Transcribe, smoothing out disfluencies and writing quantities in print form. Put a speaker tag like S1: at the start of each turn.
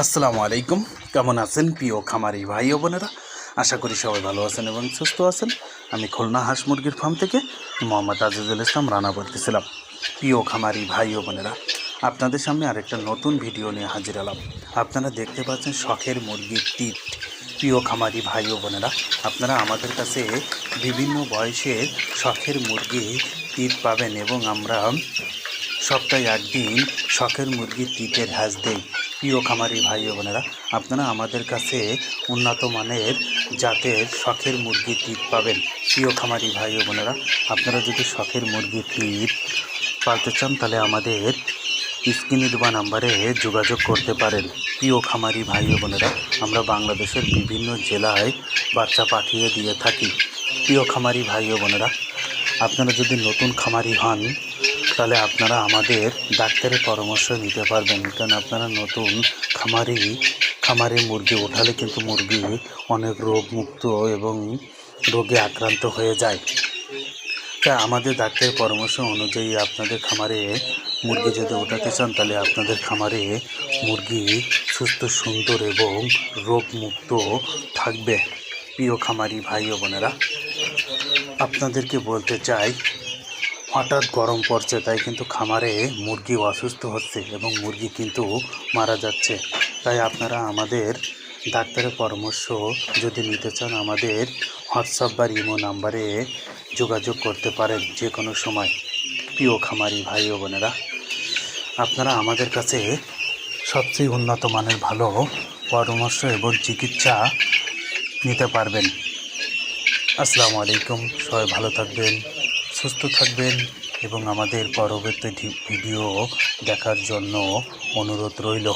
S1: আসসালামু আলাইকুম। কেমন আছেন প্রিয় খামারি ভাই ও বোনেরা? আশা করি সবাই ভালো আছেন এবং সুস্থ আছেন। আমি খুলনা হাঁস মুরগির ফার্ম থেকে মোহাম্মদ আজিজুল ইসলাম রানা বলতেছিলাম। প্রিয় খামারি ভাই ও বোনেরা, আপনাদের সামনে আরেকটা নতুন ভিডিও নিয়ে হাজির হলাম। আপনারা দেখতে পাচ্ছেন শখের মুরগির টিট। প্রিয় খামারি ভাই ও বোনেরা, আপনারা আমাদের কাছে বিভিন্ন বয়সের শখের মুরগি টিট পাবেন এবং আমরা সপ্তাহে একদিন শখের মুরগির টিটের হ্যাজ দেই। প্রিয় খামারি ভাই ও বোনেরা, আপনারা আমাদের কাছে উন্নত মানের জাতের শখের মুরগির টিট পাবেন। প্রিয় খামারি ভাই ও বোনেরা, আপনারা যদি শখের মুরগির টিট পালতে চান তাহলে আমাদের স্ক্রিনে দেওয়া নাম্বারে যোগাযোগ করতে পারেন। প্রিয় খামারি ভাই ও বোনেরা, আমরা বাংলাদেশের বিভিন্ন জেলায় বাচ্চা পাঠিয়ে দিয়ে থাকি। প্রিয় খামারি ভাই ও বোনেরা, আপনারা যদি নতুন খামারি হন তাহলে আপনারা আমাদের ডাক্তারের পরামর্শ নিতে পারবেন, কারণ আপনারা নতুন খামারে মুরগি ওঠালে কিন্তু মুরগি অনেক রোগমুক্ত এবং রোগে আক্রান্ত হয়ে যায়। তাই আমাদের ডাক্তারের পরামর্শ অনুযায়ী আপনাদের খামারে মুরগি যদি ওঠাতে চান তাহলে আপনাদের খামারে মুরগি সুস্থ, সুন্দর এবং রোগমুক্ত থাকবে। প্রিয় খামারি ভাই ও বোনেরা, আপনাদেরকে বলতে চাই, হঠাৎ গরম পড়ছে তাই কিন্তু খামারে মুরগি অসুস্থ হচ্ছে এবং মুরগি কিন্তু মারা যাচ্ছে। তাই আপনারা আমাদের ডাক্তারের পরামর্শ যদি নিতে চান আমাদের হোয়াটসঅ্যাপ বা ইমো নাম্বারে যোগাযোগ করতে পারেন যে কোনো সময়। প্রিয় খামারি ভাই ও বোনেরা, আপনারা আমাদের কাছে সবচেয়ে উন্নত মানের ভালো পরামর্শ এবং চিকিৎসা নিতে পারবেন। আসসালামু আলাইকুম। সবাই ভালো থাকবেন, সুস্থ থাকবেন এবং আমাদের পরবর্তী ভিডিও দেখার জন্য অনুরোধ রইল।